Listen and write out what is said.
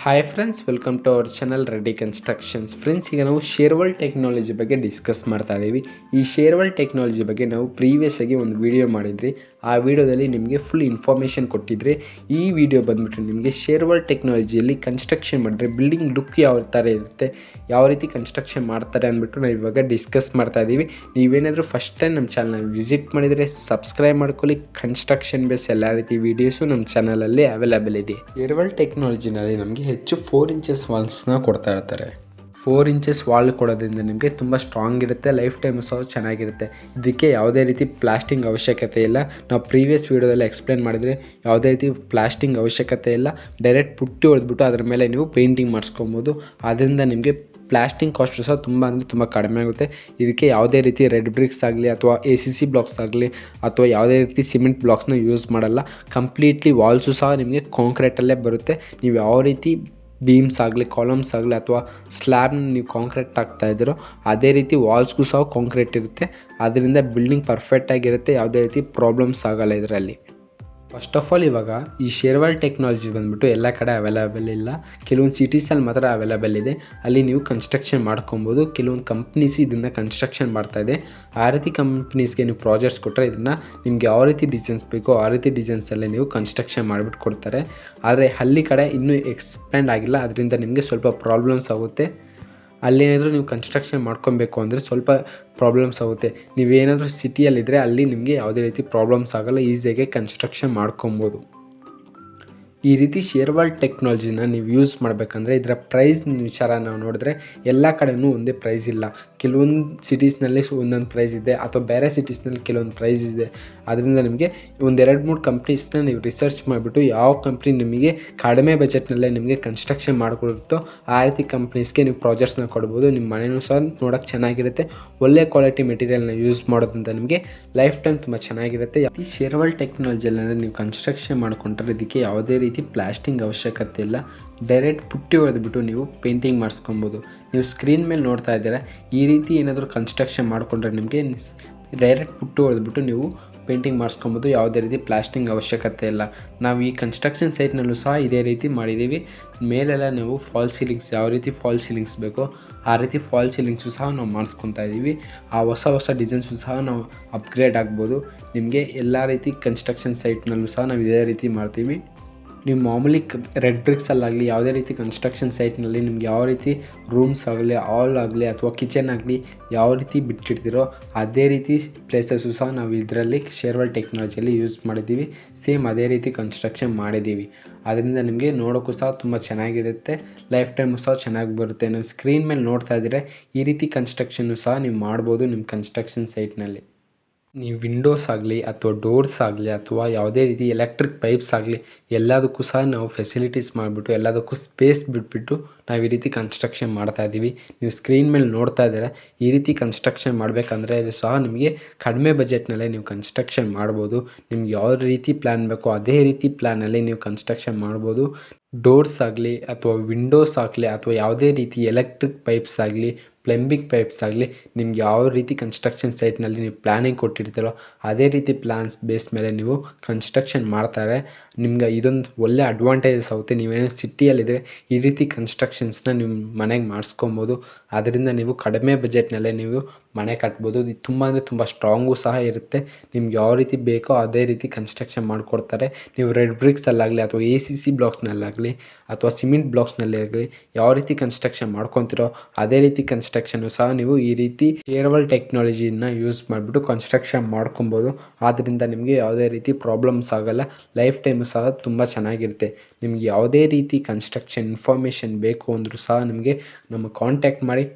Hi friends, welcome to our channel ready constructions. Friends, ಈಗ ನಾವು share wall technology ಬಗ್ಗೆ discuss ಮಾಡ್ತಾ ಇದ್ದೀವಿ. ಈ ಶೇರ್ ವಾಲ್ ಟೆಕ್ನಾಲಜಿ ಬಗ್ಗೆ ನಾವು ಪ್ರೀವಿಯಸ್ ಆಗಿ ಒಂದು ವಿಡಿಯೋ ಮಾಡಿದ್ರಿ. ಆ ವಿಡಿಯೋದಲ್ಲಿ ನಿಮಗೆ ಫುಲ್ ಇನ್ಫಾರ್ಮೇಷನ್ ಕೊಟ್ಟಿದ್ರೆ. ಈ ವಿಡಿಯೋ ಬಂದುಬಿಟ್ಟು ನಿಮಗೆ ಶೇರ್ ವಾಲ್ ಟೆಕ್ನಾಲಜಿಯಲ್ಲಿ ಕನ್ಸ್ಟ್ರಕ್ಷನ್ ಮಾಡಿದ್ರೆ ಬಿಲ್ಡಿಂಗ್ ಲುಕ್ ಯಾವ ಥರ ಇರುತ್ತೆ, ಯಾವ ರೀತಿ ಕನ್ಸ್ಟ್ರಕ್ಷನ್ ಮಾಡ್ತಾರೆ ಅಂದ್ಬಿಟ್ಟು ನಾವು ಇವಾಗ ಡಿಸ್ಕಸ್ ಮಾಡ್ತಾ ಇದ್ದೀವಿ. ನೀವೇನಾದರೂ ಫಸ್ಟ್ ಟೈಮ್ ನಮ್ಮ ಚಾನಲ್ ವಿಸಿಟ್ ಮಾಡಿದರೆ ಸಬ್ಸ್ಕ್ರೈಬ್ ಮಾಡ್ಕೊಳ್ಳಿ. ಕನ್ಸ್ಟ್ರಕ್ಷನ್ ಬೇಸ್ ಎಲ್ಲ ರೀತಿ ವೀಡಿಯೋಸು ನಮ್ಮ ಚಾನಲಲ್ಲಿ ಅವೈಲೇಬಲ್ ಇದೆ. ಶೇರ್ ವಾಲ್ ಟೆಕ್ನಾಲಜಿನಲ್ಲಿ ನಮಗೆ ಹೆಚ್ಚು 4 ಇಂಚಸ್ ವಾಲ್ಸ್ನ ಕೊಡ್ತಾ ಇರ್ತಾರೆ. 4 ಇಂಚಸ್ ವಾಲ್ ಕೊಡೋದ್ರಿಂದ ನಿಮಗೆ ತುಂಬ ಸ್ಟ್ರಾಂಗ್ ಇರುತ್ತೆ, ಲೈಫ್ ಟೈಮು ಸಹ ಚೆನ್ನಾಗಿರುತ್ತೆ. ಇದಕ್ಕೆ ಯಾವುದೇ ರೀತಿ ಪ್ಲಾಸ್ಟಿಂಗ್ ಅವಶ್ಯಕತೆ ಇಲ್ಲ. ನಾವು ಪ್ರೀವಿಯಸ್ ವೀಡಿಯೋದಲ್ಲಿ ಎಕ್ಸ್ಪ್ಲೇನ್ ಮಾಡಿದರೆ ಯಾವುದೇ ರೀತಿ ಪ್ಲಾಸ್ಟಿಂಗ್ ಅವಶ್ಯಕತೆ ಇಲ್ಲ. ಡೈರೆಕ್ಟ್ ಪುಟ್ಟಿ ಹೊಡೆದ್ಬಿಟ್ಟು ಅದರ ಮೇಲೆ ನೀವು ಪೇಂಟಿಂಗ್ ಮಾಡಿಸ್ಕೊಬೋದು. ಅದರಿಂದ ನಿಮಗೆ ಪ್ಲಾಸ್ಟಿಂಗ್ ಕಾಸ್ಟು ಸಹ ತುಂಬ ತುಂಬ ಕಡಿಮೆ ಆಗುತ್ತೆ. ಇದಕ್ಕೆ ಯಾವುದೇ ರೀತಿ ರೆಡ್ ಬ್ರಿಕ್ಸ್ ಆಗಲಿ ಅಥವಾ ACC ಬ್ಲಾಕ್ಸ್ ಆಗಲಿ ಅಥವಾ ಯಾವುದೇ ರೀತಿ ಸಿಮೆಂಟ್ ಬ್ಲಾಕ್ಸ್ನ ಯೂಸ್ ಮಾಡಲ್ಲ. ಕಂಪ್ಲೀಟ್ಲಿ ವಾಲ್ಸು ಸಹ ನಿಮಗೆ ಕಾಂಕ್ರೀಟಲ್ಲೇ ಬರುತ್ತೆ. ನೀವು ಯಾವ ರೀತಿ ಬೀಮ್ಸ್ ಆಗಲಿ, ಕಾಲಮ್ಸ್ ಆಗಲಿ ಅಥವಾ ಸ್ಲ್ಯಾಬ್ನ ನೀವು ಕಾಂಕ್ರೀಟ್ ಹಾಕ್ತಾಯಿದ್ದೀರೋ ಅದೇ ರೀತಿ ವಾಲ್ಸ್ಗೂ ಸಹ ಕಾಂಕ್ರೀಟ್ ಇರುತ್ತೆ. ಅದರಿಂದ ಬಿಲ್ಡಿಂಗ್ ಪರ್ಫೆಕ್ಟಾಗಿರುತ್ತೆ, ಯಾವುದೇ ರೀತಿ ಪ್ರಾಬ್ಲಮ್ಸ್ ಆಗೋಲ್ಲ ಇದರಲ್ಲಿ. ಫಸ್ಟ್ ಆಫ್ ಆಲ್, ಇವಾಗ ಈ ಶೇರ್ ವಾಲ್ ಟೆಕ್ನಾಲಜಿ ಬಂದುಬಿಟ್ಟು ಎಲ್ಲ ಕಡೆ ಅವೈಲೇಬಲ್ ಇಲ್ಲ. ಕೆಲವೊಂದು ಸಿಟೀಸಲ್ಲಿ ಮಾತ್ರ ಅವೈಲೇಬಲ್ ಇದೆ. ಅಲ್ಲಿ ನೀವು ಕನ್ಸ್ಟ್ರಕ್ಷನ್ ಮಾಡ್ಕೊಬೋದು. ಕೆಲವೊಂದು ಕಂಪ್ನೀಸ್ ಇದನ್ನು ಕನ್ಸ್ಟ್ರಕ್ಷನ್ ಮಾಡ್ತಾಯಿದೆ. ಆ ರೀತಿ ಕಂಪ್ನೀಸ್ಗೆ ನೀವು ಪ್ರಾಜೆಕ್ಟ್ಸ್ ಕೊಟ್ಟರೆ ಇದನ್ನು ನಿಮ್ಗೆ ಯಾವ ರೀತಿ ಡಿಸೈನ್ಸ್ ಬೇಕೋ ಆ ರೀತಿ ಡಿಸೈನ್ಸಲ್ಲೇ ನೀವು ಕನ್ಸ್ಟ್ರಕ್ಷನ್ ಮಾಡಿಬಿಟ್ಟು ಕೊಡ್ತಾರೆ. ಆದರೆ ಹಳ್ಳಿ ಕಡೆ ಇನ್ನೂ ಎಕ್ಸ್ಪ್ಯಾಂಡ್ ಆಗಿಲ್ಲ. ಅದರಿಂದ ನಿಮಗೆ ಸ್ವಲ್ಪ ಪ್ರಾಬ್ಲಮ್ಸ್ ಆಗುತ್ತೆ. ಅಲ್ಲೇನಾದರೂ ನೀವು ಕನ್ಸ್ಟ್ರಕ್ಷನ್ ಮಾಡ್ಕೊಬೇಕು ಅಂದರೆ ಸ್ವಲ್ಪ ಪ್ರಾಬ್ಲಮ್ಸ್ ಆಗುತ್ತೆ. ನೀವೇನಾದರೂ ಸಿಟಿಯಲ್ಲಿದ್ದರೆ ಅಲ್ಲಿ ನಿಮಗೆ ಯಾವುದೇ ರೀತಿ ಪ್ರಾಬ್ಲಮ್ಸ್ ಆಗೋಲ್ಲ, ಈಸಿಯಾಗಿ ಕನ್ಸ್ಟ್ರಕ್ಷನ್ ಮಾಡ್ಕೊಬೋದು. ಈ ರೀತಿ ಶೇರ್ ವಾಲ್ ಟೆಕ್ನಾಲಜಿನ ನೀವು ಯೂಸ್ ಮಾಡಬೇಕಂದ್ರೆ ಇದರ ಪ್ರೈಸ್ ವಿಚಾರ ನಾವು ನೋಡಿದ್ರೆ ಎಲ್ಲ ಕಡೆಯೂ ಒಂದೇ ಪ್ರೈಸ್ ಇಲ್ಲ. ಕೆಲವೊಂದು ಸಿಟೀಸ್ನಲ್ಲಿ ಒಂದೊಂದು ಪ್ರೈಸ್ ಇದೆ ಅಥವಾ ಬೇರೆ ಸಿಟೀಸ್ನಲ್ಲಿ ಕೆಲವೊಂದು ಪ್ರೈಸ್ ಇದೆ. ಅದರಿಂದ ನಿಮಗೆ ಒಂದು 2-3 ಕಂಪ್ನೀಸ್ನ ನೀವು ರಿಸರ್ಚ್ ಮಾಡಿಬಿಟ್ಟು ಯಾವ ಕಂಪ್ನಿ ನಿಮಗೆ ಕಡಿಮೆ ಬಜೆಟ್ನಲ್ಲೇ ನಿಮಗೆ ಕನ್ಸ್ಟ್ರಕ್ಷನ್ ಮಾಡಿಕೊಡುತ್ತೋ ಆ ರೀತಿ ಕಂಪ್ನೀಸ್ಗೆ ನೀವು ಪ್ರಾಜೆಕ್ಟ್ಸ್ನ ಕೊಡ್ಬೋದು. ನಿಮ್ಮ ಮನೆಯೂ ಸಹ ನೋಡೋಕ್ಕೆ ಚೆನ್ನಾಗಿರುತ್ತೆ. ಒಳ್ಳೆ ಕ್ವಾಲಿಟಿ ಮೆಟೀರಿಯಲ್ನ ಯೂಸ್ ಮಾಡೋದ್ರಿಂದ ನಿಮಗೆ ಲೈಫ್ ಟೈಮ್ ತುಂಬ ಚೆನ್ನಾಗಿರುತ್ತೆ. ಈ ಶೇರ್ ವಾಲ್ ಟೆಕ್ನಾಲಜಿಯಲ್ಲಿ ನೀವು ಕನ್ಸ್ಟ್ರಕ್ಷನ್ ಮಾಡ್ಕೊಂಡ್ರೆ ಇದಕ್ಕೆ ಯಾವುದೇ ರೀತಿ ಪ್ಲಾಸ್ಟಿಂಗ್ ಅವಶ್ಯಕತೆ ಇಲ್ಲ. ಡೈರೆಕ್ಟ್ ಪುಟ್ಟಿ ಹೊಡೆದ್ಬಿಟ್ಟು ನೀವು ಪೇಂಟಿಂಗ್ ಮಾಡಿಸ್ಕೊಬೋದು. ನೀವು ಸ್ಕ್ರೀನ್ ಮೇಲೆ ನೋಡ್ತಾ ಇದ್ದೀರಾ, ಈ ರೀತಿ ಏನಾದರೂ ಕನ್ಸ್ಟ್ರಕ್ಷನ್ ಮಾಡಿಕೊಂಡ್ರೆ ನಿಮಗೆ ಡೈರೆಕ್ಟ್ ಪುಟ್ಟಿ ಹೊಡೆದ್ಬಿಟ್ಟು ನೀವು ಪೇಂಟಿಂಗ್ ಮಾಡಿಸ್ಕೊಬೋದು. ಯಾವುದೇ ರೀತಿ ಪ್ಲಾಸ್ಟಿಂಗ್ ಅವಶ್ಯಕತೆ ಇಲ್ಲ. ನಾವು ಈ ಕನ್ಸ್ಟ್ರಕ್ಷನ್ ಸೈಟ್ನಲ್ಲೂ ಸಹ ಇದೇ ರೀತಿ ಮಾಡಿದ್ದೀವಿ. ಮೇಲೆಲ್ಲ ನೀವು ಫಾಲ್ ಸೀಲಿಂಗ್ಸ್, ಯಾವ ರೀತಿ ಫಾಲ್ ಸೀಲಿಂಗ್ಸ್ ಬೇಕೋ ಆ ರೀತಿ ಫಾಲ್ ಸೀಲಿಂಗ್ಸು ಸಹ ನಾವು ಮಾಡಿಸ್ಕೊತಾ ಇದ್ದೀವಿ. ಆ ಹೊಸ ಡಿಸೈನ್ಸು ಸಹ ನಾವು ಅಪ್ಗ್ರೇಡ್ ಆಗ್ಬೋದು. ನಿಮಗೆ ಎಲ್ಲ ರೀತಿ ಕನ್ಸ್ಟ್ರಕ್ಷನ್ ಸೈಟ್ನಲ್ಲೂ ಸಹ ನಾವು ಇದೇ ರೀತಿ ಮಾಡ್ತೀವಿ. ನೀವು ಮಾಮೂಲಿ ರೆಡ್ ಬ್ರಿಕ್ಸಲ್ಲಾಗಲಿ ಯಾವುದೇ ರೀತಿ ಕನ್ಸ್ಟ್ರಕ್ಷನ್ ಸೈಟ್ನಲ್ಲಿ ನಿಮ್ಗೆ ಯಾವ ರೀತಿ ರೂಮ್ಸ್ ಆಗಲಿ, ಹಾಲ್ ಆಗಲಿ ಅಥವಾ ಕಿಚನ್ ಆಗಲಿ ಯಾವ ರೀತಿ ಬಿಟ್ಟಿರ್ತೀರೋ ಅದೇ ರೀತಿ ಪ್ಲೇಸಸ್ಸು ಸಹ ನಾವು ಇದರಲ್ಲಿ ಶೇರ್ ವಾಲ್ ಟೆಕ್ನಾಲಜಿಯಲ್ಲಿ ಯೂಸ್ ಮಾಡಿದ್ದೀವಿ. ಸೇಮ್ ಅದೇ ರೀತಿ ಕನ್ಸ್ಟ್ರಕ್ಷನ್ ಮಾಡಿದ್ದೀವಿ. ಅದರಿಂದ ನಿಮಗೆ ನೋಡೋಕ್ಕೂ ಸಹ ತುಂಬ ಚೆನ್ನಾಗಿರುತ್ತೆ, ಲೈಫ್ ಟೈಮು ಸಹ ಚೆನ್ನಾಗಿ ಬರುತ್ತೆ. ನೀವು ಸ್ಕ್ರೀನ್ ಮೇಲೆ ನೋಡ್ತಾ ಇದ್ದರೆ ಈ ರೀತಿ ಕನ್ಸ್ಟ್ರಕ್ಷನ್ನು ಸಹ ನೀವು ಮಾಡ್ಬೋದು ನಿಮ್ಮ ಕನ್ಸ್ಟ್ರಕ್ಷನ್ ಸೈಟ್ನಲ್ಲಿ. ನೀವು ವಿಂಡೋಸ್ ಆಗಲಿ ಅಥವಾ ಡೋರ್ಸ್ ಆಗಲಿ ಅಥವಾ ಯಾವುದೇ ರೀತಿ ಎಲೆಕ್ಟ್ರಿಕ್ ಪೈಪ್ಸ್ ಆಗಲಿ ಎಲ್ಲದಕ್ಕೂ ಸಹ ನಾವು ಫೆಸಿಲಿಟೀಸ್ ಮಾಡಿಬಿಟ್ಟು ಎಲ್ಲದಕ್ಕೂ ಸ್ಪೇಸ್ ಬಿಟ್ಬಿಟ್ಟು ನಾವು ಈ ರೀತಿ ಕನ್ಸ್ಟ್ರಕ್ಷನ್ ಮಾಡ್ತಾಯಿದ್ದೀವಿ. ನೀವು ಸ್ಕ್ರೀನ್ ಮೇಲೆ ನೋಡ್ತಾ ಇದ್ದೀರಾ, ಈ ರೀತಿ ಕನ್ಸ್ಟ್ರಕ್ಷನ್ ಮಾಡಬೇಕಂದ್ರೆ ಇದು ಸಹ ನಿಮಗೆ ಕಡಿಮೆ ಬಜೆಟ್ನಲ್ಲೇ ನೀವು ಕನ್ಸ್ಟ್ರಕ್ಷನ್ ಮಾಡ್ಬೋದು. ನಿಮ್ಗೆ ಯಾವ ರೀತಿ ಪ್ಲ್ಯಾನ್ ಬೇಕೋ ಅದೇ ರೀತಿ ಪ್ಲ್ಯಾನಲ್ಲಿ ನೀವು ಕನ್ಸ್ಟ್ರಕ್ಷನ್ ಮಾಡ್ಬೋದು. ಡೋರ್ಸ್ ಆಗಲಿ ಅಥವಾ ವಿಂಡೋಸ್ ಆಗಲಿ ಅಥವಾ ಯಾವುದೇ ರೀತಿ ಎಲೆಕ್ಟ್ರಿಕ್ ಪೈಪ್ಸ್ ಆಗಲಿ, ಪ್ಲಂಬಿಂಗ್ ಪೈಪ್ಸ್ ಆಗಲಿ, ನಿಮ್ಗೆ ಯಾವ ರೀತಿ ಕನ್ಸ್ಟ್ರಕ್ಷನ್ ಸೈಟ್ನಲ್ಲಿ ನೀವು ಪ್ಲ್ಯಾನಿಂಗ್ ಕೊಟ್ಟಿರ್ತೀರೋ ಅದೇ ರೀತಿ ಪ್ಲ್ಯಾನ್ಸ್ ಬೇಸ್ ಮೇಲೆ ನೀವು ಕನ್ಸ್ಟ್ರಕ್ಷನ್ ಮಾಡ್ತಾರೆ. ನಿಮ್ಗೆ ಇದೊಂದು ಒಳ್ಳೆ ಅಡ್ವಾಂಟೇಜಸ್ ಆಗುತ್ತೆ. ನೀವೇನೋ ಸಿಟಿಯಲ್ಲಿದ್ದರೆ ಈ ರೀತಿ ಕನ್ಸ್ಟ್ರಕ್ಷನ್ಸ್ನ ನಿಮ್ಮ ಮನೆಗೆ ಮಾಡಿಸ್ಕೊಬೋದು. ಅದರಿಂದ ನೀವು ಕಡಿಮೆ ಬಜೆಟ್ನಲ್ಲೇ ನೀವು ಮನೆ ಕಟ್ಬೋದು. ಇದು ತುಂಬ ಸ್ಟ್ರಾಂಗು ಸಹ ಇರುತ್ತೆ. ನಿಮ್ಗೆ ಯಾವ ರೀತಿ ಬೇಕೋ ಅದೇ ರೀತಿ ಕನ್ಸ್ಟ್ರಕ್ಷನ್ ಮಾಡಿಕೊಡ್ತಾರೆ. ನೀವು ರೆಡ್ ಬ್ರಿಕ್ಸಲ್ಲಾಗಲಿ ಅಥವಾ ACC ಬ್ಲಾಕ್ಸ್ನಲ್ಲಾಗಲಿ ಅಥವಾ ಸಿಮೆಂಟ್ ಬ್ಲಾಕ್ಸ್ನಲ್ಲಿ ಆಗಲಿ ಯಾವ ರೀತಿ ಕನ್ಸ್ಟ್ರಕ್ಷನ್ ಮಾಡ್ಕೊತೀರೋ ಅದೇ ರೀತಿ ಕನ್ಸ್ಟ್ರಕ್ಷನ್ನು ಸಹ ನೀವು ಈ ರೀತಿ ಶೇರ್ ವಾಲ್ ಟೆಕ್ನಾಲಜಿನ ಯೂಸ್ ಮಾಡಿಬಿಟ್ಟು ಕನ್ಸ್ಟ್ರಕ್ಷನ್ ಮಾಡ್ಕೊಬೋದು. ಆದ್ದರಿಂದ ನಿಮಗೆ ಯಾವುದೇ ರೀತಿ ಪ್ರಾಬ್ಲಮ್ಸ್ ಆಗೋಲ್ಲ, ಲೈಫ್ ಟೈಮು ಸಹ ತುಂಬ ಚೆನ್ನಾಗಿರುತ್ತೆ. ನಿಮ್ಗೆ ಯಾವುದೇ ರೀತಿ ಕನ್ಸ್ಟ್ರಕ್ಷನ್ ಇನ್ಫಾರ್ಮೇಷನ್ ಬೇಕು ಅಂದರೂ ಸಹ ನಿಮಗೆ ನಮ್ಮ ಕಾಂಟ್ಯಾಕ್ಟ್ ಮಾಡಿ.